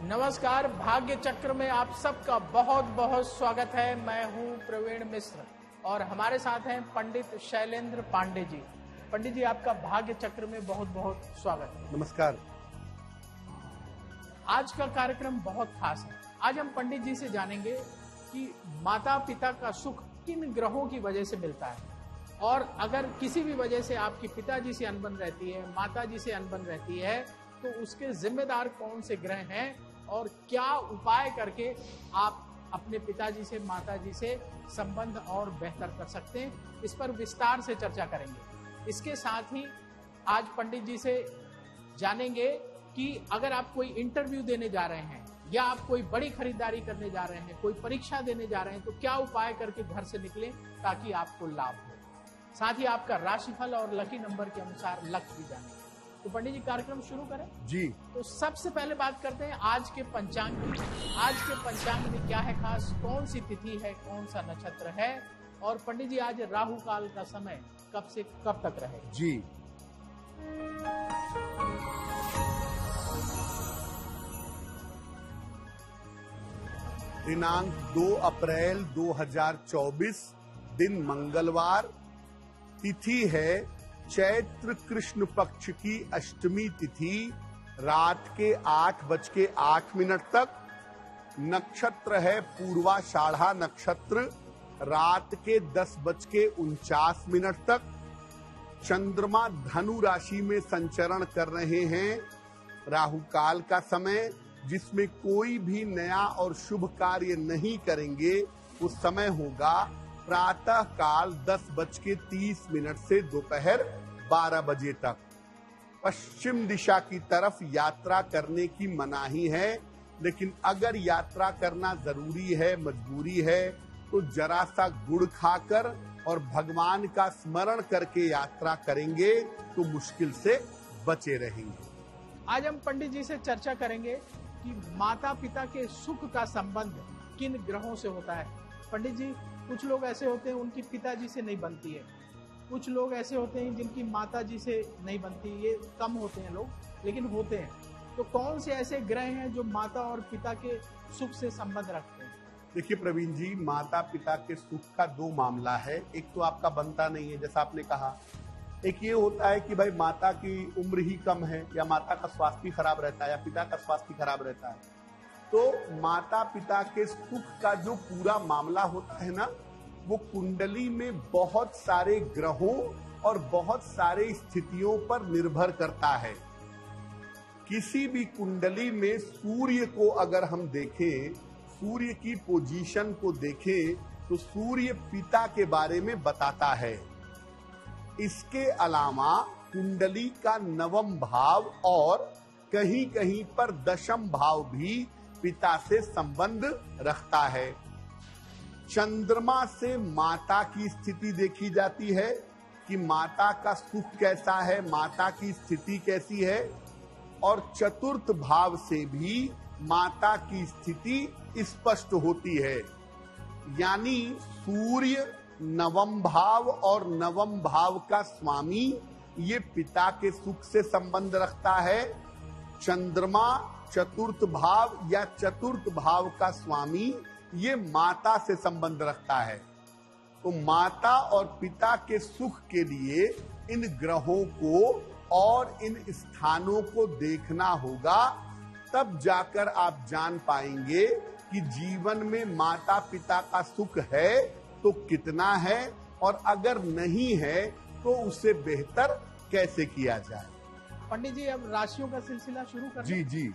नमस्कार, भाग्य चक्र में आप सबका बहुत बहुत स्वागत है। मैं हूं प्रवीण मिश्र और हमारे साथ हैं पंडित शैलेंद्र पांडे जी। पंडित जी, आपका भाग्य चक्र में बहुत बहुत स्वागत है। नमस्कार। आज का कार्यक्रम बहुत खास है। आज हम पंडित जी से जानेंगे कि माता पिता का सुख किन ग्रहों की वजह से मिलता है, और अगर किसी भी वजह से आपकी पिताजी से अनबन रहती है, माताजी से अनबन रहती है, तो उसके जिम्मेदार कौन से ग्रह हैं और क्या उपाय करके आप अपने पिताजी से, माताजी से संबंध और बेहतर कर सकते हैं, इस पर विस्तार से चर्चा करेंगे। इसके साथ ही आज पंडित जी से जानेंगे कि अगर आप कोई इंटरव्यू देने जा रहे हैं या आप कोई बड़ी खरीदारी करने जा रहे हैं, कोई परीक्षा देने जा रहे हैं, तो क्या उपाय करके घर से निकलें ताकि आपको लाभ हो। साथ ही आपका राशिफल और लकी नंबर के अनुसार लक भी जानेंगे। तो पंडित जी, कार्यक्रम शुरू करें जी। तो सबसे पहले बात करते हैं आज के पंचांग की। आज के पंचांग में क्या है खास, कौन सी तिथि है, कौन सा नक्षत्र है, और पंडित जी आज राहु काल का समय कब से कब तक रहेगा? जी, दिनांक 2 अप्रैल 2024, दिन मंगलवार, तिथि है चैत्र कृष्ण पक्ष की अष्टमी तिथि, रात के 8:08 तक। नक्षत्र है पूर्वाषाढ़ा नक्षत्र, रात के 10:49 तक। चंद्रमा धनु राशि में संचरण कर रहे हैं। राहु काल का समय, जिसमें कोई भी नया और शुभ कार्य नहीं करेंगे, उस समय होगा प्रातः काल 10:30 से दोपहर 12 बजे तक। पश्चिम दिशा की तरफ यात्रा करने की मनाही है, लेकिन अगर यात्रा करना जरूरी है, मजबूरी है, तो जरा सा गुड़ खाकर और भगवान का स्मरण करके यात्रा करेंगे तो मुश्किल से बचे रहेंगे। आज हम पंडित जी से चर्चा करेंगे कि माता पिता के सुख का संबंध किन ग्रहों से होता है। पंडित जी, कुछ लोग ऐसे होते हैं उनकी पिताजी से नहीं बनती है, कुछ लोग ऐसे होते हैं जिनकी माताजी से नहीं बनती, ये कम होते हैं लोग, लेकिन होते हैं। तो कौन से ऐसे ग्रह हैं जो माता और पिता के सुख से संबंध रखते हैं? देखिए प्रवीण जी, माता पिता के सुख का दो मामला है। एक तो आपका बनता नहीं है, जैसा आपने कहा। एक ये होता है कि भाई माता की उम्र ही कम है, या माता का स्वास्थ्य खराब रहता है, या पिता का स्वास्थ्य खराब रहता है। तो माता पिता के सुख का जो पूरा मामला होता है ना, वो कुंडली में बहुत सारे ग्रहों और बहुत सारे स्थितियों पर निर्भर करता है। किसी भी कुंडली में सूर्य को अगर हम देखें, सूर्य की पोजीशन को देखें, तो सूर्य पिता के बारे में बताता है। इसके अलावा कुंडली का 9वां भाव और कहीं कहीं पर 10वां भाव भी पिता से संबंध रखता है। चंद्रमा से माता की स्थिति देखी जाती है कि माता का सुख कैसा है, माता की स्थिति कैसी है, और चतुर्थ भाव से भी माता की स्थिति स्पष्ट होती है। यानी सूर्य 9वां भाव और 9वां भाव का स्वामी ये पिता के सुख से संबंध रखता है। चंद्रमा चतुर्थ भाव या चतुर्थ भाव का स्वामी ये माता से संबंध रखता है। तो माता और पिता के सुख के लिए इन ग्रहों को और इन स्थानों को देखना होगा, तब जाकर आप जान पाएंगे कि जीवन में माता पिता का सुख है तो कितना है, और अगर नहीं है तो उसे बेहतर कैसे किया जाए। पंडित जी, अब राशियों का सिलसिला शुरू करें। जी जी।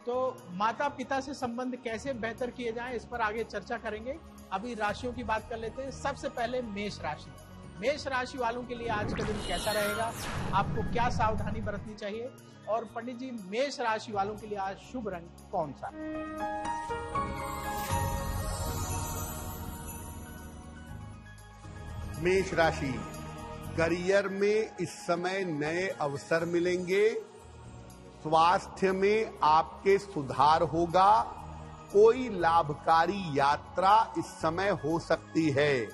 तो माता पिता से संबंध कैसे बेहतर किए जाएं, इस पर आगे चर्चा करेंगे। अभी राशियों की बात कर लेते हैं। सबसे पहले मेष राशि। मेष राशि वालों के लिए आज का दिन कैसा रहेगा, आपको क्या सावधानी बरतनी चाहिए, और पंडित जी मेष राशि वालों के लिए आज शुभ रंग कौन सा? मेष राशि, करियर में इस समय नए अवसर मिलेंगे। स्वास्थ्य में आपके सुधार होगा। कोई लाभकारी यात्रा इस समय हो सकती है।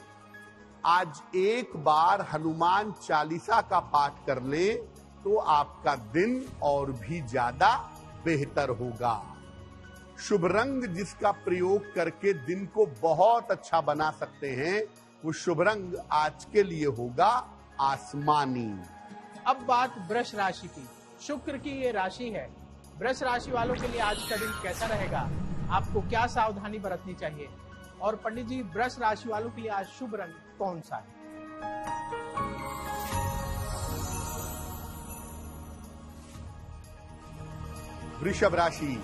आज एक बार हनुमान चालीसा का पाठ कर लें तो आपका दिन और भी ज्यादा बेहतर होगा। शुभ रंग जिसका प्रयोग करके दिन को बहुत अच्छा बना सकते हैं, वो शुभ रंग आज के लिए होगा आसमानी। अब बात वृष राशि की। शुक्र की ये राशि है। वृष राशि वालों के लिए आज का दिन कैसा रहेगा, आपको क्या सावधानी बरतनी चाहिए, और पंडित जी वृष राशि वालों के लिए आज शुभ रंग कौन सा है? वृषभ राशि,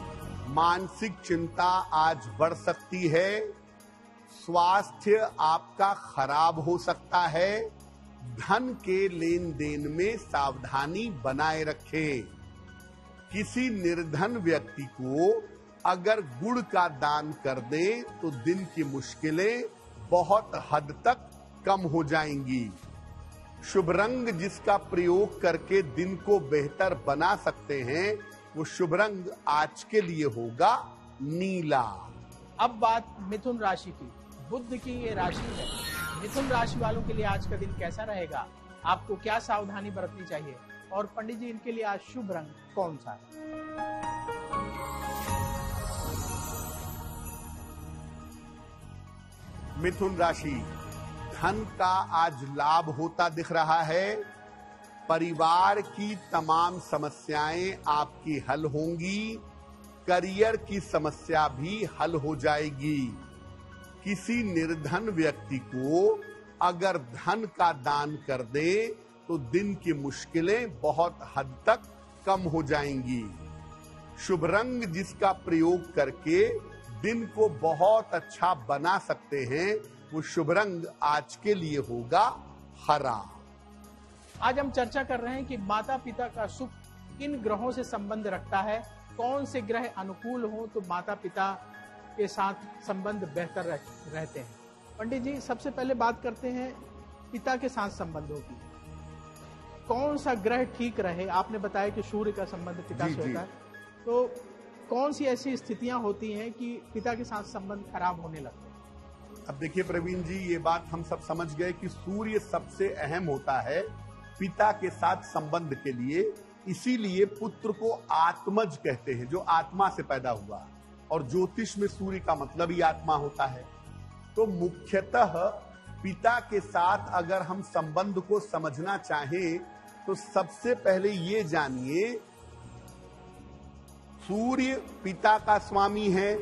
मानसिक चिंता आज बढ़ सकती है। स्वास्थ्य आपका खराब हो सकता है। धन के लेन देन में सावधानी बनाए रखें। किसी निर्धन व्यक्ति को अगर गुड़ का दान कर दें तो दिन की मुश्किलें बहुत हद तक कम हो जाएंगी। शुभ रंग जिसका प्रयोग करके दिन को बेहतर बना सकते हैं, वो शुभ रंग आज के लिए होगा नीला। अब बात मिथुन राशि की। बुध की ये राशि है। मिथुन राशि वालों के लिए आज का दिन कैसा रहेगा, आपको क्या सावधानी बरतनी चाहिए, और पंडित जी इनके लिए आज शुभ रंग कौन सा है? मिथुन राशि, धन का आज लाभ होता दिख रहा है। परिवार की तमाम समस्याएं आपकी हल होंगी। करियर की समस्या भी हल हो जाएगी। किसी निर्धन व्यक्ति को अगर धन का दान कर दे तो दिन की मुश्किलें बहुत हद तक कम हो जाएंगी। शुभ रंग जिसका प्रयोग करके दिन को बहुत अच्छा बना सकते हैं, वो शुभ रंग आज के लिए होगा हरा। आज हम चर्चा कर रहे हैं कि माता पिता का सुख किन ग्रहों से संबंध रखता है, कौन से ग्रह अनुकूल हो तो माता पिता के साथ संबंध बेहतर रहते हैं। पंडित जी सबसे पहले बात करते हैं पिता के साथ संबंधों की। कौन सा ग्रह ठीक रहे? आपने बताया कि सूर्य का संबंध पिता से होता है, तो कौन सी ऐसी स्थितियां होती हैं कि पिता के साथ संबंध खराब होने लगते हैं? अब देखिए प्रवीण जी, ये बात हम सब समझ गए कि सूर्य सबसे अहम होता है पिता के साथ संबंध के लिए। इसीलिए पुत्र को आत्मज कहते हैं, जो आत्मा से पैदा हुआ, और ज्योतिष में सूर्य का मतलब ही आत्मा होता है। तो मुख्यतः पिता के साथ अगर हम संबंध को समझना चाहें तो सबसे पहले ये जानिए, सूर्य पिता का स्वामी है,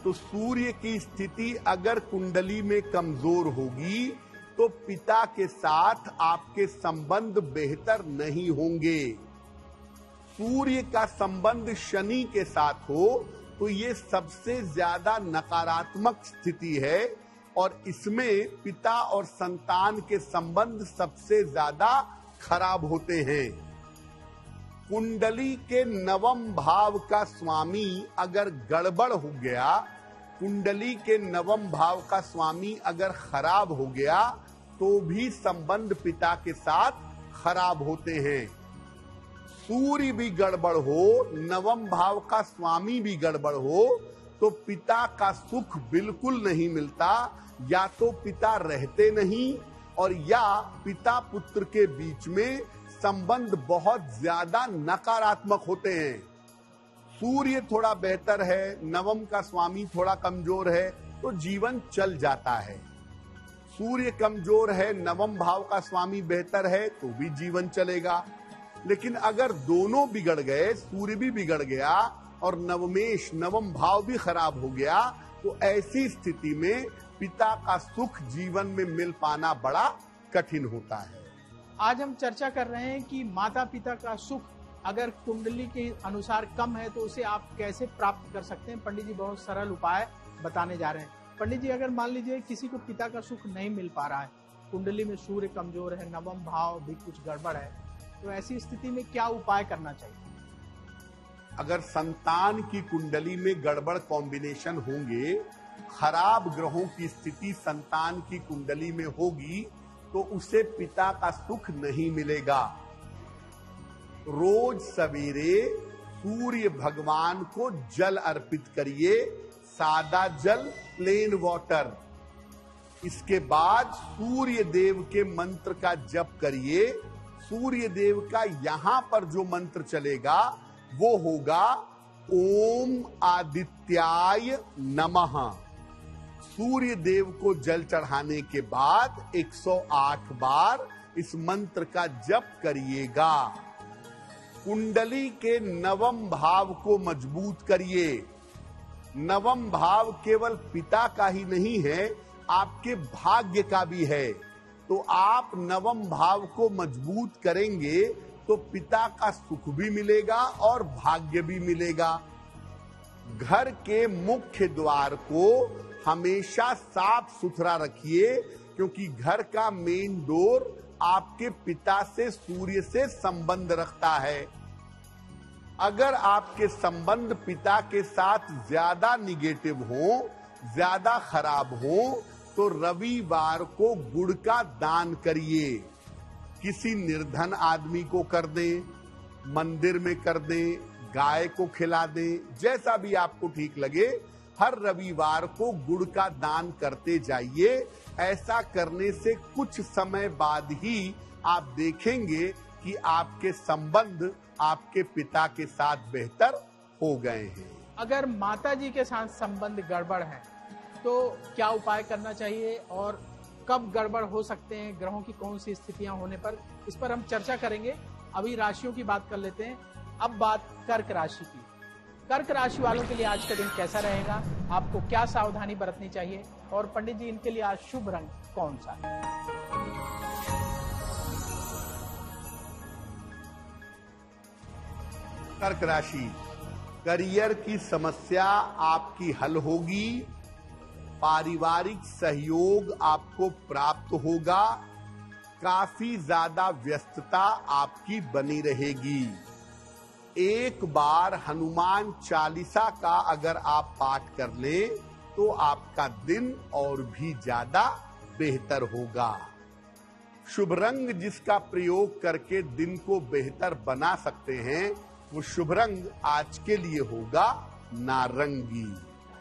तो सूर्य की स्थिति अगर कुंडली में कमजोर होगी तो पिता के साथ आपके संबंध बेहतर नहीं होंगे। सूर्य का संबंध शनि के साथ हो तो ये सबसे ज्यादा नकारात्मक स्थिति है, और इसमें पिता और संतान के संबंध सबसे ज्यादा खराब होते हैं। कुंडली के नवम भाव का स्वामी अगर गड़बड़ हो गया, कुंडली के नवम भाव का स्वामी अगर खराब हो गया, तो भी संबंध पिता के साथ खराब होते हैं। सूर्य भी गड़बड़ हो, नवम भाव का स्वामी भी गड़बड़ हो, तो पिता का सुख बिल्कुल नहीं मिलता। या तो पिता रहते नहीं, और या पिता पुत्र के बीच में संबंध बहुत ज्यादा नकारात्मक होते हैं। सूर्य थोड़ा बेहतर है, नवम का स्वामी थोड़ा कमजोर है, तो जीवन चल जाता है। सूर्य कमजोर है, नवम भाव का स्वामी बेहतर है, तो भी जीवन चलेगा। लेकिन अगर दोनों बिगड़ गए, सूर्य भी बिगड़ गया और नवमेश नवम भाव भी खराब हो गया, तो ऐसी स्थिति में पिता का सुख जीवन में मिल पाना बड़ा कठिन होता है। आज हम चर्चा कर रहे हैं कि माता पिता का सुख अगर कुंडली के अनुसार कम है तो उसे आप कैसे प्राप्त कर सकते हैं। पंडित जी बहुत सरल उपाय बताने जा रहे हैं। पंडित जी अगर मान लीजिए किसी को पिता का सुख नहीं मिल पा रहा है, कुंडली में सूर्य कमजोर है, नवम भाव भी कुछ गड़बड़ है, तो ऐसी स्थिति में क्या उपाय करना चाहिए? अगर संतान की कुंडली में गड़बड़ कॉम्बिनेशन होंगे, खराब ग्रहों की स्थिति संतान की कुंडली में होगी, तो उसे पिता का सुख नहीं मिलेगा। रोज सवेरे सूर्य भगवान को जल अर्पित करिए, सादा जल, प्लेन वाटर। इसके बाद सूर्य देव के मंत्र का जप करिए। सूर्य देव का यहां पर जो मंत्र चलेगा वो होगा ओम आदित्याय नमः। सूर्य देव को जल चढ़ाने के बाद 108 बार इस मंत्र का जप करिएगा। कुंडली के नवम भाव को मजबूत करिए। नवम भाव केवल पिता का ही नहीं है, आपके भाग्य का भी है। तो आप नवम भाव को मजबूत करेंगे तो पिता का सुख भी मिलेगा और भाग्य भी मिलेगा। घर के मुख्य द्वार को हमेशा साफ सुथरा रखिए, क्योंकि घर का मेन डोर आपके पिता से, सूर्य से संबंध रखता है। अगर आपके संबंध पिता के साथ ज्यादा निगेटिव हो, ज्यादा खराब हो, तो रविवार को गुड़ का दान करिए। किसी निर्धन आदमी को कर दें, मंदिर में कर दें, गाय को खिला दें, जैसा भी आपको ठीक लगे। हर रविवार को गुड़ का दान करते जाइए। ऐसा करने से कुछ समय बाद ही आप देखेंगे कि आपके संबंध आपके पिता के साथ बेहतर हो गए हैं। अगर माता जी के साथ संबंध गड़बड़ है तो क्या उपाय करना चाहिए और कब गड़बड़ हो सकते हैं, ग्रहों की कौन सी स्थितियां होने पर, इस पर हम चर्चा करेंगे। अभी राशियों की बात कर लेते हैं। अब बात कर्क राशि की। कर्क राशि वालों के लिए आज का दिन कैसा रहेगा, आपको क्या सावधानी बरतनी चाहिए, और पंडित जी इनके लिए आज शुभ रंग कौन सा है? कर्क राशि, करियर की समस्या आपकी हल होगी। पारिवारिक सहयोग आपको प्राप्त होगा। काफी ज्यादा व्यस्तता आपकी बनी रहेगी। एक बार हनुमान चालीसा का अगर आप पाठ कर लें तो आपका दिन और भी ज्यादा बेहतर होगा। शुभ रंग जिसका प्रयोग करके दिन को बेहतर बना सकते हैं, वो शुभ रंग आज के लिए होगा नारंगी।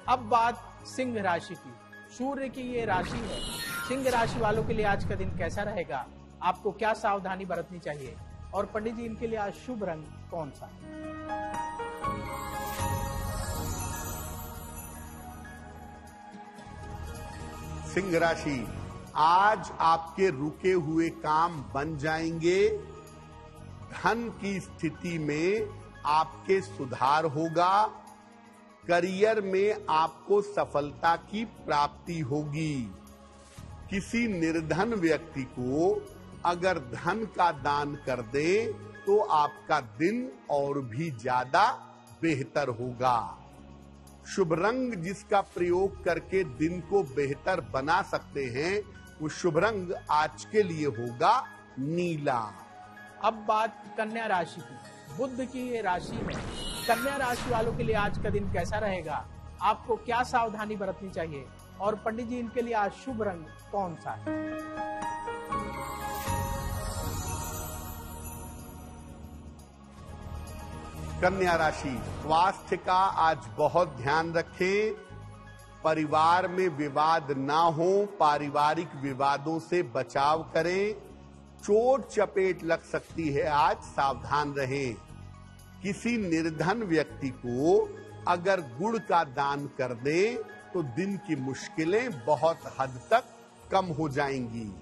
अब बात सिंह राशि की। सूर्य की ये राशि है। सिंह राशि वालों के लिए आज का दिन कैसा रहेगा, आपको क्या सावधानी बरतनी चाहिए, और पंडित जी इनके लिए आज शुभ रंग कौन सा? सिंह राशि, आज आपके रुके हुए काम बन जाएंगे। धन की स्थिति में आपके सुधार होगा। करियर में आपको सफलता की प्राप्ति होगी। किसी निर्धन व्यक्ति को अगर धन का दान कर दे तो आपका दिन और भी ज्यादा बेहतर होगा। शुभ रंग जिसका प्रयोग करके दिन को बेहतर बना सकते हैं, वो शुभ रंग आज के लिए होगा नीला। अब बात कन्या राशि की। बुध की ये राशि है। कन्या राशि वालों के लिए आज का दिन कैसा रहेगा, आपको क्या सावधानी बरतनी चाहिए, और पंडित जी इनके लिए आज शुभ रंग कौन सा है? कन्या राशि, स्वास्थ्य का आज बहुत ध्यान रखें। परिवार में विवाद ना हो, पारिवारिक विवादों से बचाव करें। चोट चपेट लग सकती है, आज सावधान रहें। किसी निर्धन व्यक्ति को अगर गुड़ का दान कर दें तो दिन की मुश्किलें बहुत हद तक कम हो जाएंगी।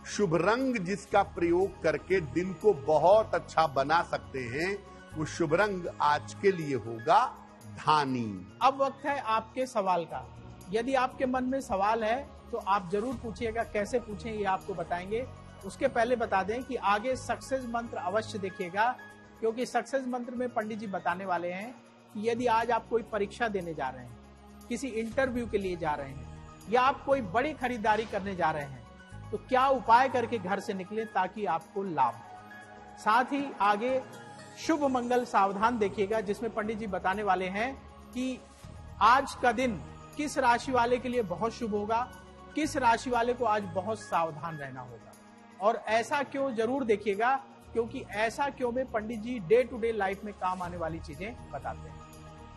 शुभ रंग जिसका प्रयोग करके दिन को बहुत अच्छा बना सकते हैं, वो शुभ रंग आज के लिए होगा धानी। अब वक्त है आपके सवाल का। यदि आपके मन में सवाल है तो आप जरूर पूछिएगा। कैसे पूछें ये आपको बताएंगे। उसके पहले बता दें कि आगे सक्सेस मंत्र अवश्य देखिएगा, क्योंकि सक्सेस मंत्र में पंडित जी बताने वाले हैं कि यदि आज आप कोई परीक्षा देने जा रहे हैं, किसी इंटरव्यू के लिए जा रहे हैं, या आप कोई बड़ी खरीदारी करने जा रहे हैं, तो क्या उपाय करके घर से निकलें ताकि आपको लाभ हो। साथ ही आगे शुभ मंगल सावधान देखिएगा, जिसमें पंडित जी बताने वाले हैं कि आज का दिन किस राशि वाले के लिए बहुत शुभ होगा, किस राशि वाले को आज बहुत सावधान रहना होगा। और ऐसा क्यों जरूर देखिएगा, क्योंकि ऐसा क्यों में पंडित जी डे टू डे लाइफ में काम आने वाली चीजें बताते हैं।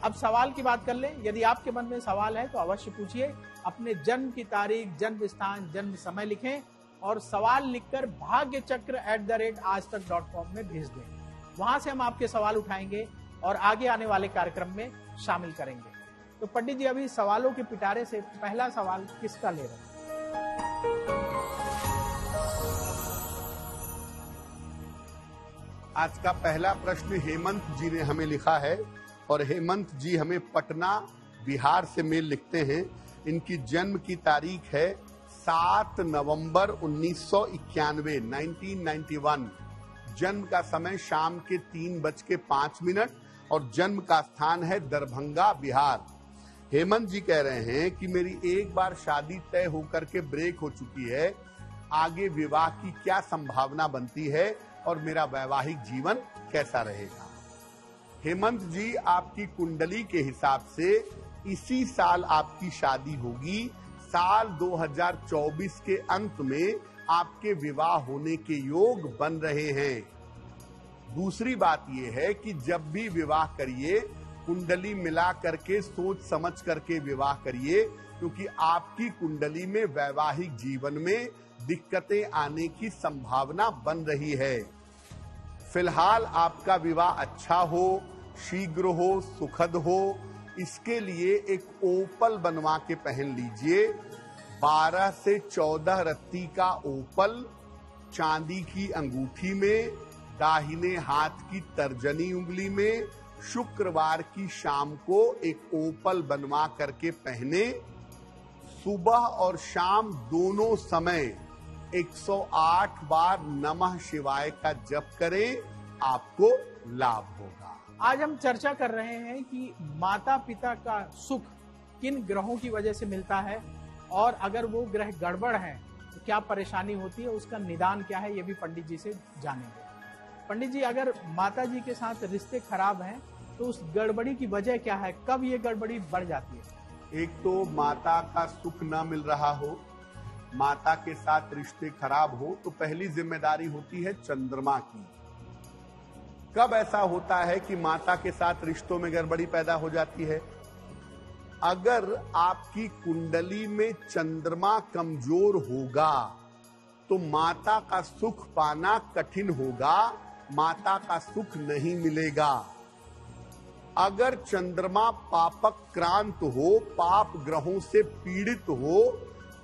अब सवाल की बात कर लें। यदि आपके मन में सवाल है तो अवश्य पूछिए। अपने जन्म की तारीख, जन्म स्थान, जन्म समय लिखें और सवाल लिखकर भाग्यचक्र@aajtak.com में भेज दें। वहां से हम आपके सवाल उठाएंगे और आगे आने वाले कार्यक्रम में शामिल करेंगे। तो पंडित जी, अभी सवालों के पिटारे से पहला सवाल किसका ले रहे हैं? आज का पहला प्रश्न हेमंत जी ने हमें लिखा है और हेमंत जी हमें पटना बिहार से मेल लिखते हैं। इनकी जन्म की तारीख है 7 नवंबर 1991, 1991। जन्म का समय शाम के 3:05 और जन्म का स्थान है दरभंगा, बिहार। हेमंत जी कह रहे हैं कि मेरी एक बार शादी तय होकर के ब्रेक हो चुकी है, आगे विवाह की क्या संभावना बनती है और मेरा वैवाहिक जीवन कैसा रहेगा? हेमंत जी, आपकी कुंडली के हिसाब से इसी साल आपकी शादी होगी। साल 2024 के अंत में आपके विवाह होने के योग बन रहे हैं। दूसरी बात यह है कि जब भी विवाह करिए कुंडली मिला करके सोच समझ करके विवाह करिए, क्योंकि आपकी कुंडली में वैवाहिक जीवन में दिक्कतें आने की संभावना बन रही है। फिलहाल आपका विवाह अच्छा हो, शीघ्र हो, सुखद हो, इसके लिए एक ओपल बनवा के पहन लीजिए। 12 से 14 रत्ती का ओपल चांदी की अंगूठी में, दाहिने हाथ की तर्जनी उंगली में, शुक्रवार की शाम को एक ओपल बनवा करके पहने। सुबह और शाम दोनों समय 108 बार नमः शिवाय का जप करें, आपको लाभ होगा। आज हम चर्चा कर रहे हैं कि माता पिता का सुख किन ग्रहों की वजह से मिलता है और अगर वो ग्रह गड़बड़ हैं तो क्या परेशानी होती है, उसका निदान क्या है, ये भी पंडित जी से जानेंगे। पंडित जी, अगर माता जी के साथ रिश्ते खराब हैं तो उस गड़बड़ी की वजह क्या है, कब ये गड़बड़ी बढ़ जाती है? एक तो माता का सुख न मिल रहा हो, माता के साथ रिश्ते खराब हो, तो पहली जिम्मेदारी होती है चंद्रमा की। कब ऐसा होता है कि माता के साथ रिश्तों में गड़बड़ी पैदा हो जाती है? अगर आपकी कुंडली में चंद्रमा कमजोर होगा तो माता का सुख पाना कठिन होगा, माता का सुख नहीं मिलेगा। अगर चंद्रमा पापक्रांत हो, पाप ग्रहों से पीड़ित हो,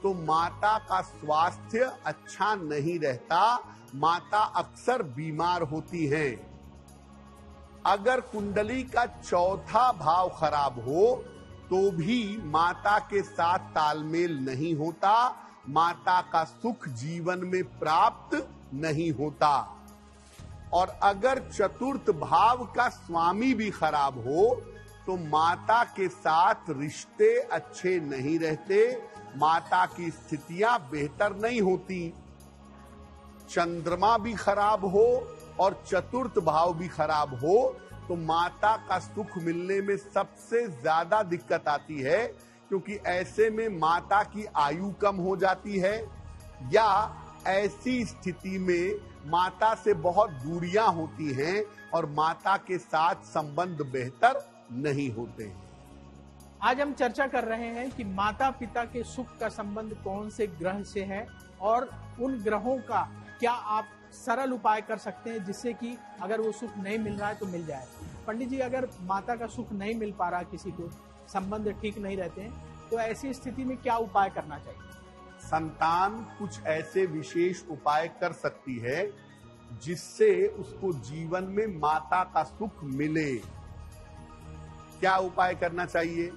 तो माता का स्वास्थ्य अच्छा नहीं रहता, माता अक्सर बीमार होती हैं। अगर कुंडली का चौथा भाव खराब हो तो भी माता के साथ तालमेल नहीं होता, माता का सुख जीवन में प्राप्त नहीं होता। और अगर चतुर्थ भाव का स्वामी भी खराब हो तो माता के साथ रिश्ते अच्छे नहीं रहते, माता की स्थितियां बेहतर नहीं होती। चंद्रमा भी खराब हो और चतुर्थ भाव भी खराब हो तो माता का सुख मिलने में सबसे ज्यादा दिक्कत आती है, क्योंकि ऐसे में माता की आयु कम हो जाती है या ऐसी स्थिति में माता से बहुत दूरियां होती हैं और माता के साथ संबंध बेहतर नहीं होते हैं। आज हम चर्चा कर रहे हैं कि माता पिता के सुख का संबंध कौन से ग्रह से है और उन ग्रहों का क्या आप सरल उपाय कर सकते हैं जिससे कि अगर वो सुख नहीं मिल रहा है तो मिल जाए। पंडित जी, अगर माता का सुख नहीं मिल पा रहा, किसी को संबंध ठीक नहीं रहते हैं, तो ऐसी स्थिति में क्या उपाय करना चाहिए? संतान कुछ ऐसे विशेष उपाय कर सकती है जिससे उसको जीवन में माता का सुख मिले। क्या उपाय करना चाहिए?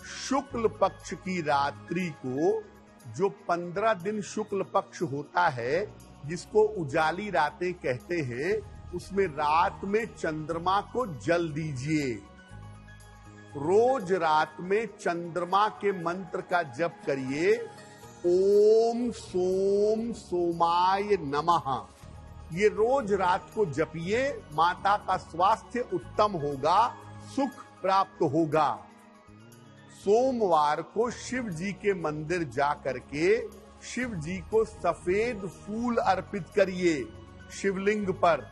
शुक्ल पक्ष की रात्रि को, जो 15 दिन शुक्ल पक्ष होता है, जिसको उजाली रातें कहते हैं, उसमें रात में चंद्रमा को जल दीजिए। रोज रात में चंद्रमा के मंत्र का जप करिए, ओम सोम सोमाय नमः। ये रोज रात को जपिए, माता का स्वास्थ्य उत्तम होगा, सुख प्राप्त होगा। सोमवार को शिव जी के मंदिर जा करके शिव जी को सफेद फूल अर्पित करिए शिवलिंग पर,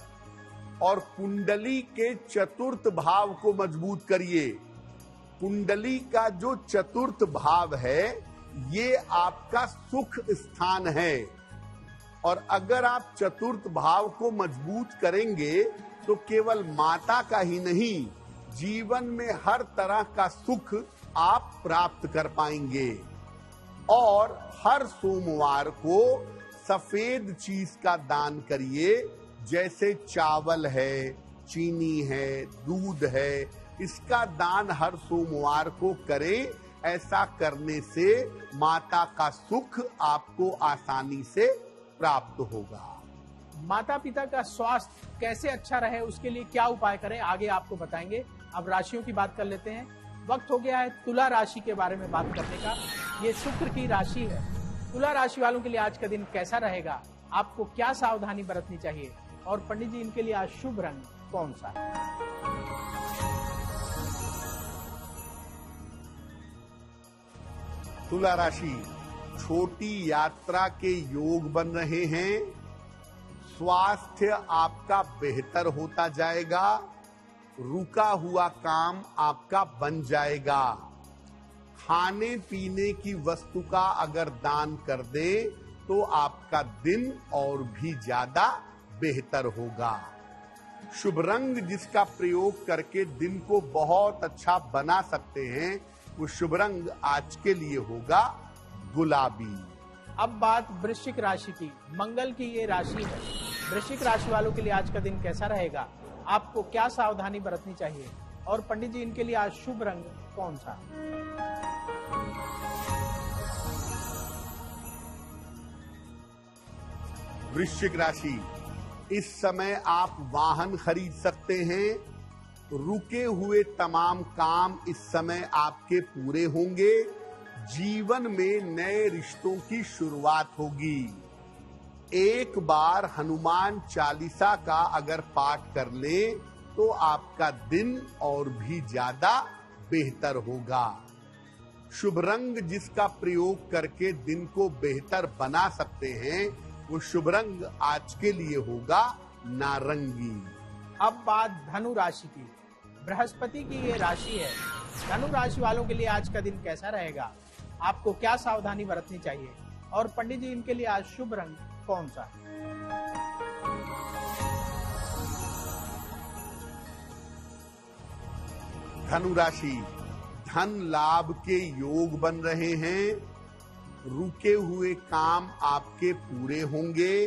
और कुंडली के चतुर्थ भाव को मजबूत करिए। कुंडली का जो चतुर्थ भाव है ये आपका सुख स्थान है, और अगर आप चतुर्थ भाव को मजबूत करेंगे तो केवल माता का ही नहीं, जीवन में हर तरह का सुख आप प्राप्त कर पाएंगे। और हर सोमवार को सफेद चीज का दान करिए, जैसे चावल है, चीनी है, दूध है, इसका दान हर सोमवार को करें। ऐसा करने से माता का सुख आपको आसानी से प्राप्त होगा। माता पिता का स्वास्थ्य कैसे अच्छा रहे, उसके लिए क्या उपाय करें, आगे आपको बताएंगे। अब राशियों की बात कर लेते हैं। वक्त हो गया है तुला राशि के बारे में बात करने का। ये शुक्र की राशि है। तुला राशि वालों के लिए आज का दिन कैसा रहेगा, आपको क्या सावधानी बरतनी चाहिए, और पंडित जी इनके लिए आज शुभ रंग कौन सा है? तुला राशि, छोटी यात्रा के योग बन रहे हैं। स्वास्थ्य आपका बेहतर होता जाएगा। रुका हुआ काम आपका बन जाएगा। खाने पीने की वस्तु का अगर दान कर दे तो आपका दिन और भी ज्यादा बेहतर होगा। शुभ रंग जिसका प्रयोग करके दिन को बहुत अच्छा बना सकते हैं, वो शुभ रंग आज के लिए होगा गुलाबी। अब बात वृश्चिक राशि की। मंगल की ये राशि है। वृश्चिक राशि वालों के लिए आज का दिन कैसा रहेगा, आपको क्या सावधानी बरतनी चाहिए, और पंडित जी इनके लिए आज शुभ रंग कौन सा? वृश्चिक राशि, इस समय आप वाहन खरीद सकते हैं। रुके हुए तमाम काम इस समय आपके पूरे होंगे। जीवन में नए रिश्तों की शुरुआत होगी। एक बार हनुमान चालीसा का अगर पाठ कर ले तो आपका दिन और भी ज्यादा बेहतर होगा। शुभ रंग जिसका प्रयोग करके दिन को बेहतर बना सकते हैं, वो शुभ रंग आज के लिए होगा नारंगी। अब बात धनु राशि की। बृहस्पति की ये राशि है। धनु राशि वालों के लिए आज का दिन कैसा रहेगा, आपको क्या सावधानी बरतनी चाहिए, और पंडित जी इनके लिए आज शुभ रंग कौन सा? धनु राशि, धन लाभ के योग बन रहे हैं। रुके हुए काम आपके पूरे होंगे।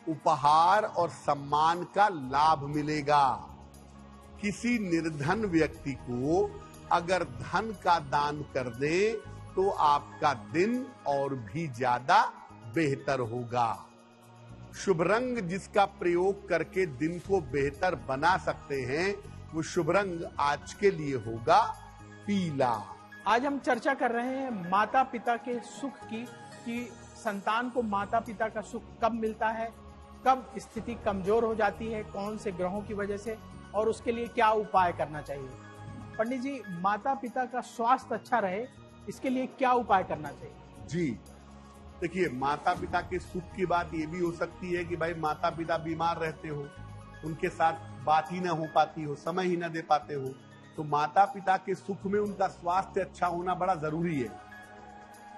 उपहार और सम्मान का लाभ मिलेगा। किसी निर्धन व्यक्ति को अगर धन का दान कर दे तो आपका दिन और भी ज्यादा बेहतर होगा। शुभ रंग जिसका प्रयोग करके दिन को बेहतर बना सकते हैं, वो शुभ रंग आज के लिए होगा पीला। आज हम चर्चा कर रहे हैं माता पिता के सुख की, कि संतान को माता पिता का सुख कब मिलता है, कब स्थिति कमजोर हो जाती है, कौन से ग्रहों की वजह से, और उसके लिए क्या उपाय करना चाहिए। पंडित जी, माता पिता का स्वास्थ्य अच्छा रहे, इसके लिए क्या उपाय करना चाहिए? जी देखिए, माता पिता के सुख की बात ये भी हो सकती है कि भाई माता पिता बीमार रहते हो, उनके साथ बात ही ना हो पाती हो, समय ही ना दे पाते हो, तो माता पिता के सुख में उनका स्वास्थ्य अच्छा होना बड़ा जरूरी है।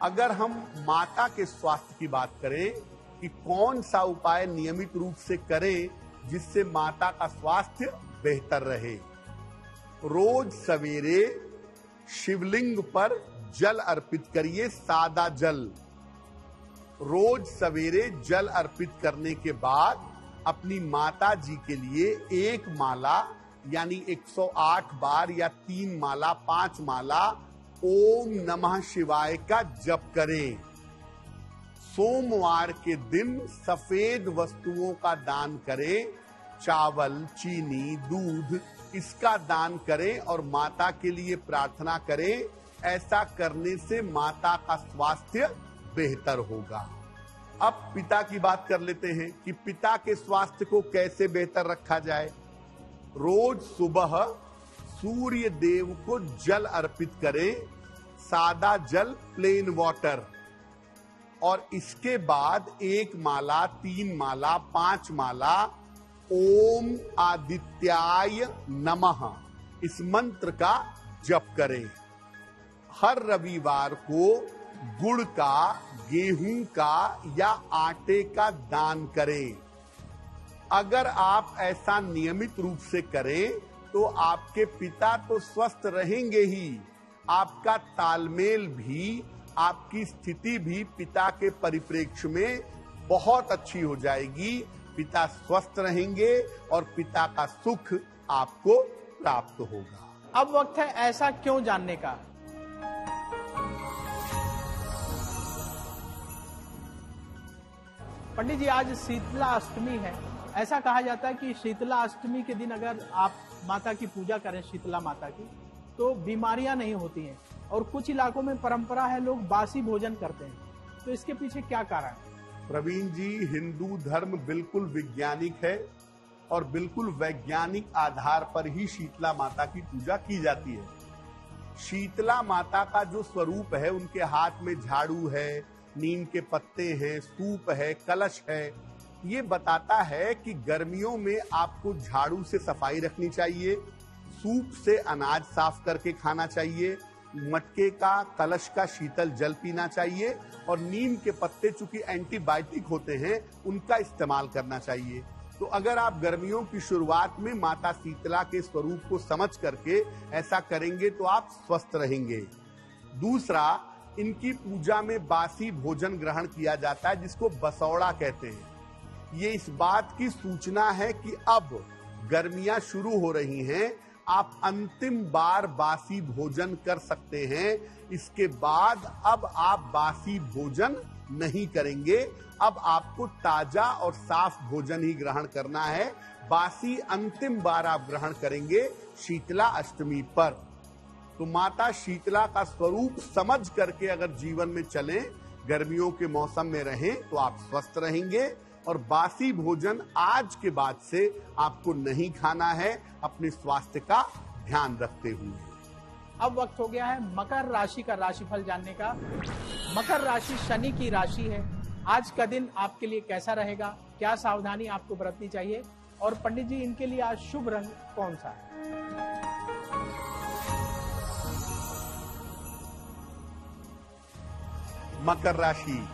अगर हम माता के स्वास्थ्य की बात करें कि कौन सा उपाय नियमित रूप से करें जिससे माता का स्वास्थ्य बेहतर रहे, रोज सवेरे शिवलिंग पर जल अर्पित करिए, सादा जल। रोज सवेरे जल अर्पित करने के बाद अपनी माता जी के लिए एक माला यानी 108 बार या 3 माला 5 माला ओम नमः शिवाय का जप करें। सोमवार के दिन सफेद वस्तुओं का दान करें। चावल, चीनी, दूध, इसका दान करें और माता के लिए प्रार्थना करें। ऐसा करने से माता का स्वास्थ्य बेहतर होगा। अब पिता की बात कर लेते हैं कि पिता के स्वास्थ्य को कैसे बेहतर रखा जाए। रोज सुबह सूर्य देव को जल अर्पित करें, सादा जल, प्लेन वाटर, और इसके बाद 1 माला, 3 माला, 5 माला ओम आदित्याय नमः इस मंत्र का जप करें। हर रविवार को गुड़ का, गेहूं का या आटे का दान करें। अगर आप ऐसा नियमित रूप से करें तो आपके पिता तो स्वस्थ रहेंगे ही, आपका तालमेल भी, आपकी स्थिति भी पिता के परिप्रेक्ष्य में बहुत अच्छी हो जाएगी। पिता स्वस्थ रहेंगे और पिता का सुख आपको प्राप्त होगा। अब वक्त है ऐसा क्यों जानने का। पंडित जी, आज शीतला अष्टमी है। ऐसा कहा जाता है कि शीतला अष्टमी के दिन अगर आप माता की पूजा करें, शीतला माता की, तो बीमारियां नहीं होती हैं। और कुछ इलाकों में परंपरा है, लोग बासी भोजन करते हैं। तो इसके पीछे क्या कारण है? प्रवीण जी, हिंदू धर्म बिल्कुल वैज्ञानिक है और बिल्कुल वैज्ञानिक आधार पर ही शीतला माता की पूजा की जाती है। शीतला माता का जो स्वरूप है, उनके हाथ में झाड़ू है, नीम के पत्ते हैं, सूप है, कलश है, ये बताता है कि गर्मियों में आपको झाड़ू से सफाई रखनी चाहिए, सूप से अनाज साफ करके खाना चाहिए, मटके का, कलश का शीतल जल पीना चाहिए और नीम के पत्ते चूंकि एंटीबायोटिक होते हैं, उनका इस्तेमाल करना चाहिए। तो अगर आप गर्मियों की शुरुआत में माता शीतला के स्वरूप को समझ करके ऐसा करेंगे तो आप स्वस्थ रहेंगे। दूसरा, इनकी पूजा में बासी भोजन ग्रहण किया जाता है, जिसको बसौड़ा कहते हैं। ये इस बात की सूचना है कि अब गर्मियां शुरू हो रही हैं, आप अंतिम बार बासी भोजन कर सकते हैं। इसके बाद अब आप बासी भोजन नहीं करेंगे। अब आपको ताजा और साफ भोजन ही ग्रहण करना है। बासी अंतिम बार आप ग्रहण करेंगे शीतला अष्टमी पर। तो माता शीतला का स्वरूप समझ करके अगर जीवन में चलें, गर्मियों के मौसम में रहें, तो आप स्वस्थ रहेंगे। और बासी भोजन आज के बाद से आपको नहीं खाना है, अपने स्वास्थ्य का ध्यान रखते हुए। अब वक्त हो गया है मकर राशि का राशिफल जानने का। मकर राशि शनि की राशि है। आज का दिन आपके लिए कैसा रहेगा, क्या सावधानी आपको बरतनी चाहिए, और पंडित जी, इनके लिए आज शुभ रंग कौन सा है? मकर राशि,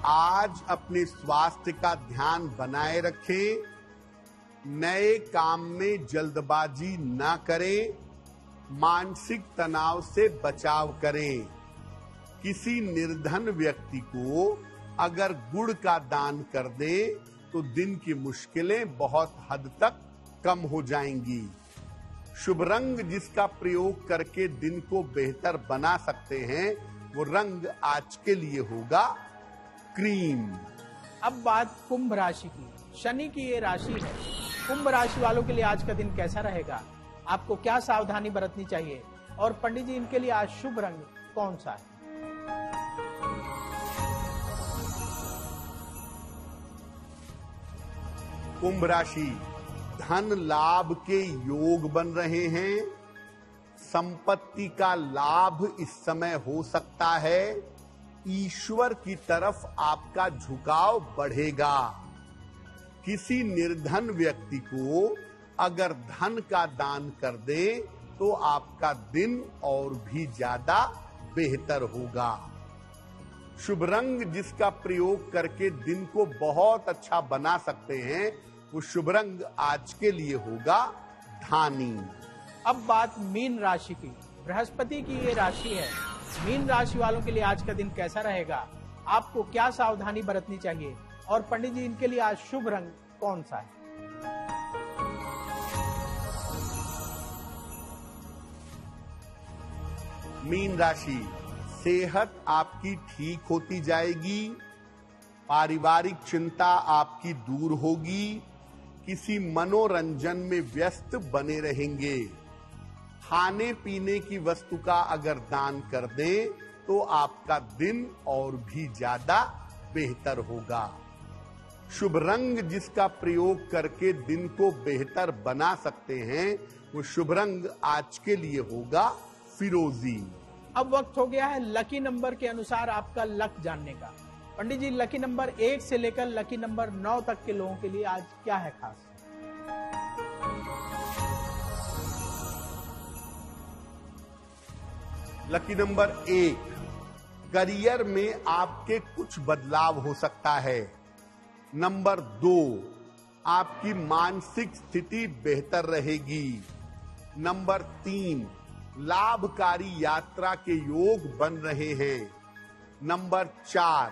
आज अपने स्वास्थ्य का ध्यान बनाए रखें, नए काम में जल्दबाजी ना करें, मानसिक तनाव से बचाव करें। किसी निर्धन व्यक्ति को अगर गुड़ का दान कर दें तो दिन की मुश्किलें बहुत हद तक कम हो जाएंगी। शुभ रंग जिसका प्रयोग करके दिन को बेहतर बना सकते हैं, वो रंग आज के लिए होगा क्रीम। अब बात कुंभ राशि की। शनि की ये राशि है। कुंभ राशि वालों के लिए आज का दिन कैसा रहेगा, आपको क्या सावधानी बरतनी चाहिए, और पंडित जी, इनके लिए आज शुभ रंग कौन सा है? कुंभ राशि, धन लाभ के योग बन रहे हैं। संपत्ति का लाभ इस समय हो सकता है। ईश्वर की तरफ आपका झुकाव बढ़ेगा। किसी निर्धन व्यक्ति को अगर धन का दान कर दें तो आपका दिन और भी ज्यादा बेहतर होगा। शुभ रंग जिसका प्रयोग करके दिन को बहुत अच्छा बना सकते हैं, वो शुभ रंग आज के लिए होगा धानी। अब बात मीन राशि की। बृहस्पति की ये राशि है। मीन राशि वालों के लिए आज का दिन कैसा रहेगा, आपको क्या सावधानी बरतनी चाहिए, और पंडित जी, इनके लिए आज शुभ रंग कौन सा है? मीन राशि, सेहत आपकी ठीक होती जाएगी, पारिवारिक चिंता आपकी दूर होगी, किसी मनोरंजन में व्यस्त बने रहेंगे। खाने पीने की वस्तु का अगर दान कर दें तो आपका दिन और भी ज्यादा बेहतर होगा। शुभ रंग जिसका प्रयोग करके दिन को बेहतर बना सकते हैं, वो शुभ रंग आज के लिए होगा फिरोजी। अब वक्त हो गया है लकी नंबर के अनुसार आपका लक जानने का। पंडित जी, लकी नंबर 1 से लेकर लकी नंबर 9 तक के लोगों के लिए आज क्या है खास? लकी नंबर 1, करियर में आपके कुछ बदलाव हो सकता है। नंबर 2, आपकी मानसिक स्थिति बेहतर रहेगी। नंबर 3, लाभकारी यात्रा के योग बन रहे हैं। नंबर 4,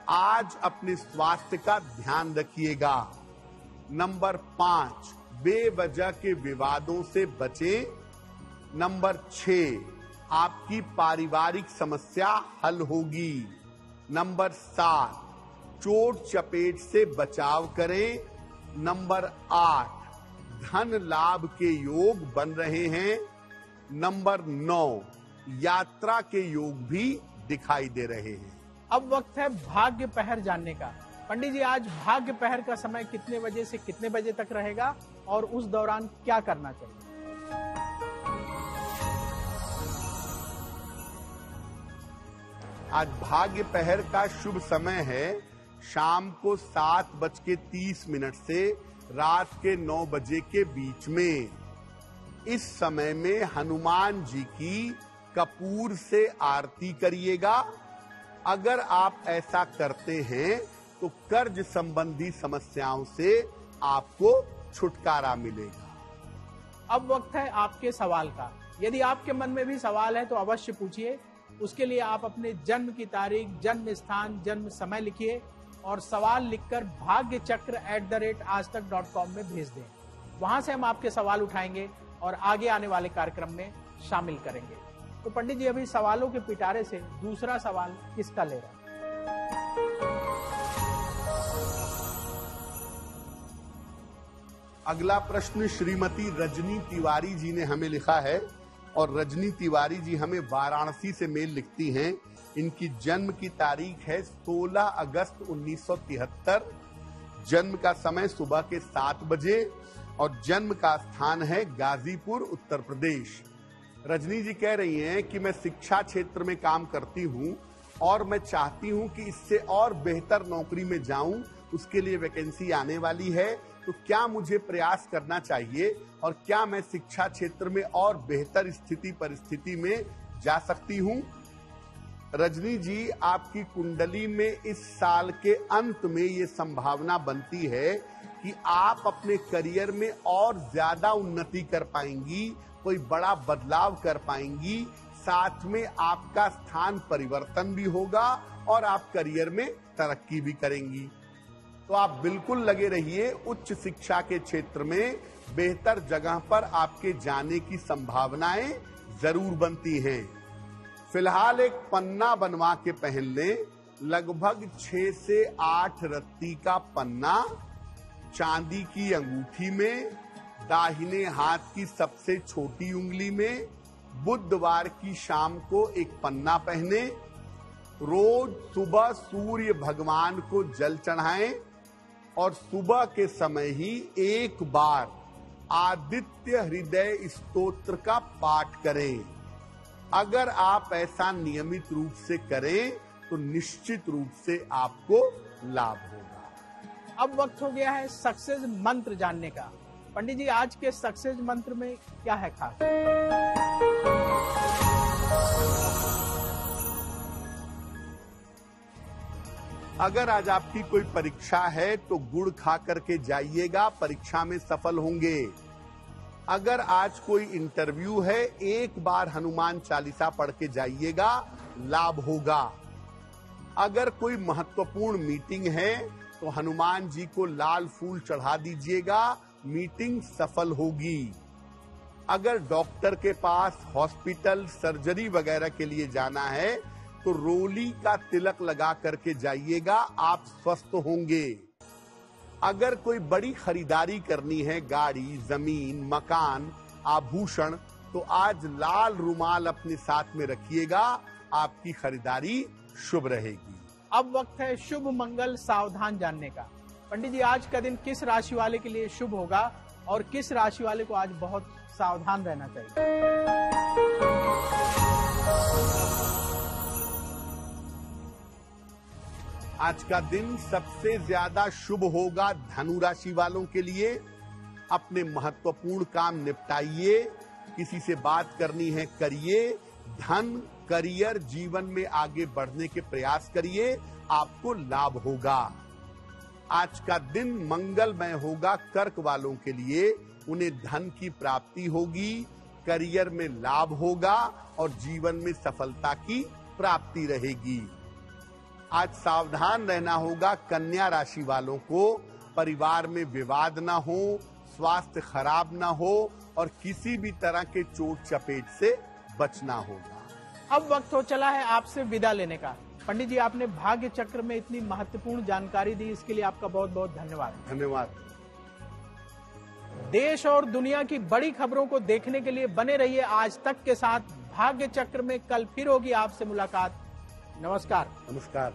आज अपने स्वास्थ्य का ध्यान रखिएगा। नंबर 5, बेवजह के विवादों से बचें। नंबर 6, आपकी पारिवारिक समस्या हल होगी। नंबर 7, चोट चपेट से बचाव करें। नंबर 8, धन लाभ के योग बन रहे हैं। नंबर 9, यात्रा के योग भी दिखाई दे रहे हैं। अब वक्त है भाग्य पहर जानने का। पंडित जी, आज भाग्य पहर का समय कितने बजे से कितने बजे तक रहेगा और उस दौरान क्या करना चाहिए? आज भाग्य पहर का शुभ समय है शाम को 7:30 से रात के 9 बजे के बीच में। इस समय में हनुमान जी की कपूर से आरती करिएगा। अगर आप ऐसा करते हैं तो कर्ज संबंधी समस्याओं से आपको छुटकारा मिलेगा। अब वक्त है आपके सवाल का। यदि आपके मन में भी सवाल है तो अवश्य पूछिए। उसके लिए आप अपने जन्म की तारीख, जन्म स्थान, जन्म समय लिखिए और सवाल लिखकर bhagyachakra@aajtak.com में भेज दें। वहां से हम आपके सवाल उठाएंगे और आगे आने वाले कार्यक्रम में शामिल करेंगे। तो पंडित जी, अभी सवालों के पिटारे से दूसरा सवाल किसका ले रहे हैं? अगला प्रश्न श्रीमती रजनी तिवारी जी ने हमें लिखा है और रजनी तिवारी जी हमें वाराणसी से मेल लिखती हैं। इनकी जन्म की तारीख है 16 अगस्त 1973, जन्म का समय सुबह के 7 बजे और जन्म का स्थान है गाजीपुर, उत्तर प्रदेश। रजनी जी कह रही हैं कि मैं शिक्षा क्षेत्र में काम करती हूं और मैं चाहती हूं कि इससे और बेहतर नौकरी में जाऊं। उसके लिए वैकेंसी आने वाली है, तो क्या मुझे प्रयास करना चाहिए और क्या मैं शिक्षा क्षेत्र में और बेहतर स्थिति परिस्थिति में जा सकती हूं? रजनी जी, आपकी कुंडली में इस साल के अंत में ये संभावना बनती है कि आप अपने करियर में और ज्यादा उन्नति कर पाएंगी, कोई बड़ा बदलाव कर पाएंगी, साथ में आपका स्थान परिवर्तन भी होगा और आप करियर में तरक्की भी करेंगी। तो आप बिल्कुल लगे रहिए। उच्च शिक्षा के क्षेत्र में बेहतर जगह पर आपके जाने की संभावनाएं जरूर बनती हैं। फिलहाल एक पन्ना बनवा के पहन लें। लगभग 6 से 8 रत्ती का पन्ना चांदी की अंगूठी में, दाहिने हाथ की सबसे छोटी उंगली में। बुधवार की शाम को एक पन्ना पहने। रोज सुबह सूर्य भगवान को जल चढ़ाएं और सुबह के समय ही एक बार आदित्य हृदय स्तोत्र का पाठ करें। अगर आप ऐसा नियमित रूप से करें तो निश्चित रूप से आपको लाभ होगा। अब वक्त हो गया है सक्सेस मंत्र जानने का। पंडित जी, आज के सक्सेस मंत्र में क्या है खास? अगर आज आपकी कोई परीक्षा है तो गुड़ खा करके जाइएगा, परीक्षा में सफल होंगे। अगर आज कोई इंटरव्यू है, एक बार हनुमान चालीसा पढ़ के जाइएगा, लाभ होगा। अगर कोई महत्वपूर्ण मीटिंग है तो हनुमान जी को लाल फूल चढ़ा दीजिएगा, मीटिंग सफल होगी। अगर डॉक्टर के पास, हॉस्पिटल, सर्जरी वगैरह के लिए जाना है तो रोली का तिलक लगा करके जाइएगा, आप स्वस्थ होंगे। अगर कोई बड़ी खरीदारी करनी है, गाड़ी, जमीन, मकान, आभूषण, तो आज लाल रुमाल अपने साथ में रखिएगा, आपकी खरीदारी शुभ रहेगी। अब वक्त है शुभ मंगल सावधान जानने का। पंडित जी, आज का दिन किस राशि वाले के लिए शुभ होगा और किस राशि वाले को आज बहुत सावधान रहना चाहिए? आज का दिन सबसे ज्यादा शुभ होगा धनु राशि वालों के लिए। अपने महत्वपूर्ण काम निपटाइए, किसी से बात करनी है करिए, धन, करियर, जीवन में आगे बढ़ने के प्रयास करिए, आपको लाभ होगा। आज का दिन मंगलमय होगा कर्क वालों के लिए। उन्हें धन की प्राप्ति होगी, करियर में लाभ होगा और जीवन में सफलता की प्राप्ति रहेगी। आज सावधान रहना होगा कन्या राशि वालों को, परिवार में विवाद ना हो, स्वास्थ्य खराब ना हो और किसी भी तरह के चोट चपेट से बचना होगा। अब वक्त हो चला है आपसे विदा लेने का। पंडित जी, आपने भाग्य चक्र में इतनी महत्वपूर्ण जानकारी दी, इसके लिए आपका बहुत बहुत धन्यवाद। धन्यवाद। देश और दुनिया की बड़ी खबरों को देखने के लिए बने रहिए आज तक के साथ। भाग्य चक्र में कल फिर होगी आपसे मुलाकात। नमस्कार। नमस्कार।